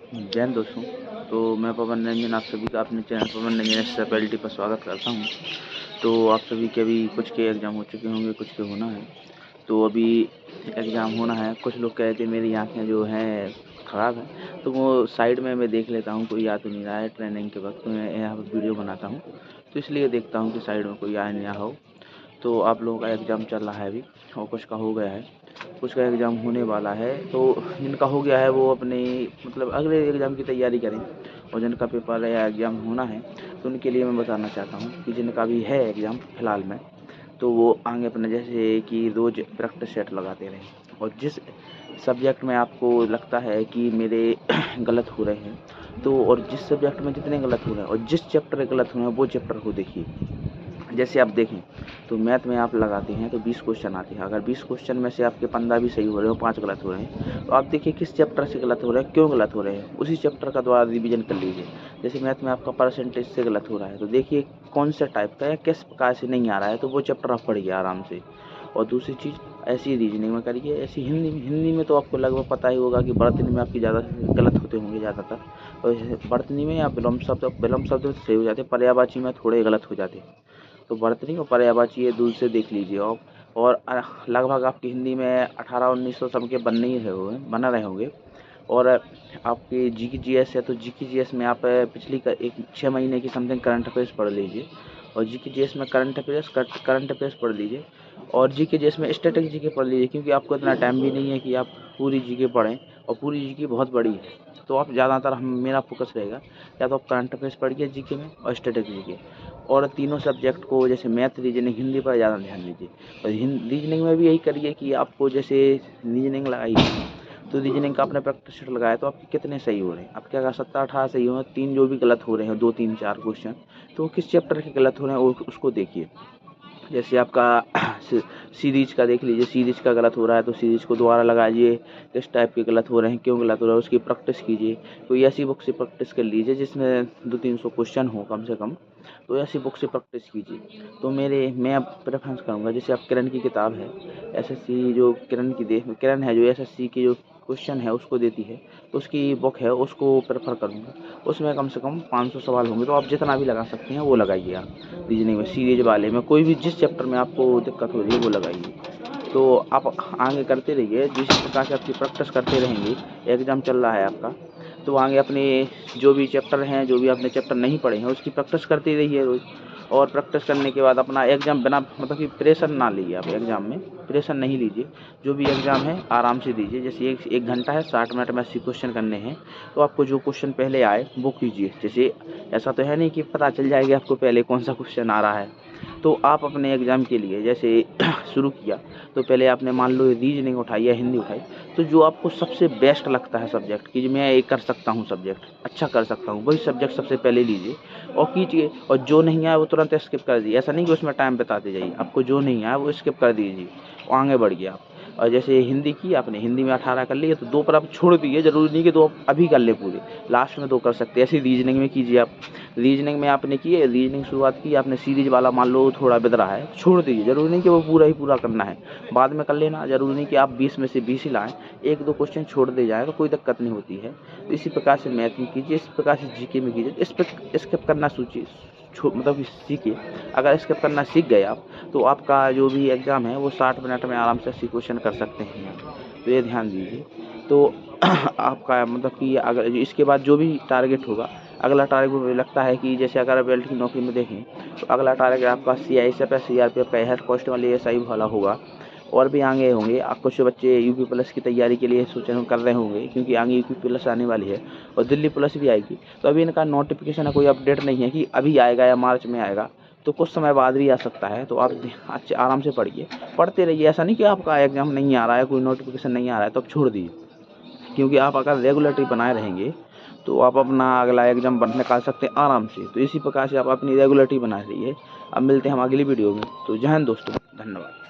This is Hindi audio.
जय हिंद दोस्तों। तो मैं पवन रंजन आप सभी का अपने चैनल पवन रंजन स्पेशलिटी पर स्वागत करता हूं। तो आप सभी के अभी कुछ के एग्ज़ाम हो चुके होंगे, कुछ के होना है। तो अभी एग्ज़ाम होना है। कुछ लोग कह रहे थे मेरी आँखें जो हैं ख़राब हैं, तो वो साइड में मैं देख लेता हूँ, कोई आ तो नहीं रहा है ट्रेनिंग के वक्त। मैं यहाँ पर वीडियो बनाता हूँ, तो इसलिए देखता हूँ कि साइड में कोई आए ना हो। तो आप लोगों का एग्ज़ाम चल रहा है अभी, और कुछ का हो गया है, कुछ का एग्ज़ाम होने वाला है। तो जिनका हो गया है वो अपने मतलब अगले एग्ज़ाम की तैयारी करें, और जिनका पेपर या एग्ज़ाम होना है तो उनके लिए मैं बताना चाहता हूँ कि जिनका भी है एग्ज़ाम फ़िलहाल में, तो वो आगे अपने जैसे कि रोज़ प्रैक्टिस सेट लगाते रहें। और जिस सब्जेक्ट में आपको लगता है कि मेरे गलत हो रहे हैं, तो और जिस सब्जेक्ट में जितने गलत हो रहे हैं और जिस चैप्टर गलत हो रहे हैं वो चैप्टर को देखिए। जैसे आप देखें तो मैथ में आप लगाते हैं तो 20 क्वेश्चन आते हैं। अगर 20 क्वेश्चन में से आपके 15 भी सही हो रहे हो, 5 गलत हो रहे हैं, तो आप देखिए किस चैप्टर से गलत हो रहे हैं, क्यों गलत हो रहे हैं, उसी चैप्टर का दोबारा रिवीजन कर लीजिए। जैसे मैथ में आपका परसेंटेज से गलत हो रहा है, तो देखिए कौन सा टाइप का या किस प्रकार से नहीं आ रहा है, तो वो चैप्टर आप पढ़िए आराम से। और दूसरी चीज़, ऐसी रीजनिंग में करिए। ऐसी हिंदी में तो आपको लगभग पता ही होगा कि वर्तनी में आपकी ज़्यादा गलत होते होंगे ज़्यादातर। और वर्तनी में या विलोम शब्द तो सही हो जाते, पर्यायवाची में थोड़े गलत हो जाते हैं। तो वर्तनी और पर्यायवाची ये दूर से देख लीजिए आप। और लगभग आपकी हिंदी में 1800-1900 सबके बनने ही रहे हुए बना रहे होंगे। और आपकी जी की जीएस है, तो जी की जीएस में आप पिछली का एक 6 महीने की समथिंग करंट अफेयर्स पढ़ लीजिए। और जी के जीएस में करंट अफेयर्स पढ़ लीजिए। और जी के जीएस में स्टैटिक जी के पढ़ लीजिए, क्योंकि आपको इतना टाइम भी नहीं है कि आप पूरी जी के पढ़ें, और पूरी जी के बहुत बड़ी है। तो आप ज़्यादातर मेरा फोकस रहेगा, या तो आप करंट अफेयर्स पढ़िए जी के में और स्टैटिक जी के। और तीनों सब्जेक्ट को जैसे मैथ, रीजनिंग, हिंदी पर ज़्यादा ध्यान दीजिए। और रीजनिंग में भी यही करिए कि आपको जैसे रीजनिंग लगाइए, तो रीजनिंग का आपने प्रैक्टिस सेट लगाया तो आपके कितने सही हो रहे हैं। आपके अगर 17-18 सही हो रहे हैं, 3 जो भी गलत हो रहे हैं, 2 3 4 क्वेश्चन, तो वो किस चैप्टर के गलत हो रहे हैं उसको देखिए। जैसे आपका सीरीज का देख लीजिए, सीरीज का गलत हो रहा है तो सीरीज को दोबारा लगाइए, किस टाइप के गलत हो रहे हैं, क्यों गलत हो रहा है, उसकी प्रैक्टिस कीजिए। कोई ऐसी बुक से प्रैक्टिस कर लीजिए जिसमें 200-300 क्वेश्चन हो कम से कम, तो ऐसी बुक से प्रैक्टिस कीजिए। तो मैं अब प्रेफरेंस करूँगा, जैसे आप किरण की किताब है, एसएससी जो किरण है जो एसएससी की जो क्वेश्चन है उसको देती है, तो उसकी बुक है उसको प्रेफर करूँगा। उसमें कम से कम 500 सवाल होंगे, तो आप जितना भी लगा सकते हैं वो लगाइए आप। रीजनिंग में सीरीज वाले में कोई भी जिस चैप्टर में आपको दिक्कत हो रही है वो लगाइए। तो आप आगे करते रहिए, जिस प्रकार से आपकी प्रैक्टिस करते रहेंगे। एग्ज़ाम चल रहा है आपका, तो आगे अपने जो भी चैप्टर हैं, जो भी आपने चैप्टर नहीं पढ़े हैं उसकी प्रैक्टिस करते रहिए रोज़। और प्रैक्टिस करने के बाद अपना एग्ज़ाम बिना मतलब कि प्रेशर ना लीजिए, आप एग्ज़ाम में प्रेशर नहीं लीजिए। जो भी एग्ज़ाम है आराम से दीजिए। जैसे एक घंटा है, 60 मिनट में 80 क्वेश्चन करने हैं, तो आपको जो क्वेश्चन पहले आए वो कीजिए। जैसे ऐसा तो है नहीं कि पता चल जाएगा आपको पहले कौन सा क्वेश्चन आ रहा है। तो आप अपने एग्ज़ाम के लिए जैसे शुरू किया, तो पहले आपने मान लो रीजनिंग उठाई या हिंदी उठाई, तो जो आपको सबसे बेस्ट लगता है सब्जेक्ट कि मैं ये कर सकता हूँ, सब्जेक्ट अच्छा कर सकता हूँ, वही सब्जेक्ट सबसे पहले लीजिए और कीजिए। और जो नहीं आया वो तुरंत स्किप कर दीजिए। ऐसा नहीं कि उसमें टाइम बिताते जाइए, आपको जो नहीं आया वो स्किप कर दीजिए और आगे बढ़िए आप। और जैसे हिंदी की आपने हिंदी में 18 कर लिए, तो 2 पर आप छोड़ दीजिए, ज़रूरी नहीं कि 2 अभी कर ले पूरे, लास्ट में 2 कर सकते हैं। ऐसे रीजनिंग में कीजिए आप। रीजनिंग में आपने किए, रीजनिंग शुरुआत की आपने, सीरीज वाला मान लो थोड़ा बिद रहा है, छोड़ दीजिए, ज़रूरी नहीं कि वो पूरा ही पूरा करना है, बाद में कर लेना। ज़रूरी नहीं कि आप 20 में से 20 ही लाएँ, 1-2 क्वेश्चन छोड़ दे जाएँ तो कोई दिक्कत नहीं होती है। तो इसी प्रकार से मैथ में कीजिए, इस प्रकार से जीके में कीजिए। इस पर स्किप करना मतलब सीखिए। अगर स्किप करना सीख गए आप, तो आपका जो भी एग्ज़ाम है वो 60 मिनट में आराम से 80 क्वेश्चन कर सकते हैं आप। तो ये ध्यान दीजिए। तो आपका मतलब कि अगर इसके बाद जो भी टारगेट होगा, अगला टारगेट मुझे लगता है कि जैसे अगर बेल्ट की नौकरी में देखें, तो अगला टारगेट आपका सीआईएसएफ या सीआरपीएफ का हेड कांस्टेबल एएसआई वाला होगा। और भी आगे होंगे, कुछ बच्चे यूपी पुलिस की तैयारी के लिए सोचन कर रहे होंगे, क्योंकि आगे यूपी पुलिस आने वाली है और दिल्ली पुलिस भी आएगी। तो अभी इनका नोटिफिकेशन कोई अपडेट नहीं है कि अभी आएगा या मार्च में आएगा, तो कुछ समय बाद भी आ सकता है। तो आप अच्छे आराम से पढ़िए, पढ़ते रहिए। ऐसा नहीं कि आपका एग्ज़ाम नहीं आ रहा है, कोई नोटिफिकेशन नहीं आ रहा है तो आप छोड़ दीजिए, क्योंकि आप अगर रेगुलरिटी बनाए रहेंगे तो आप अपना अगला एग्ज़ाम निकाल सकते हैं आराम से। तो इसी प्रकार से आप अपनी रेगुलरिटी बनाए रहिए। अब मिलते हैं हम अगली वीडियो में। तो जय हिंद दोस्तों, धन्यवाद।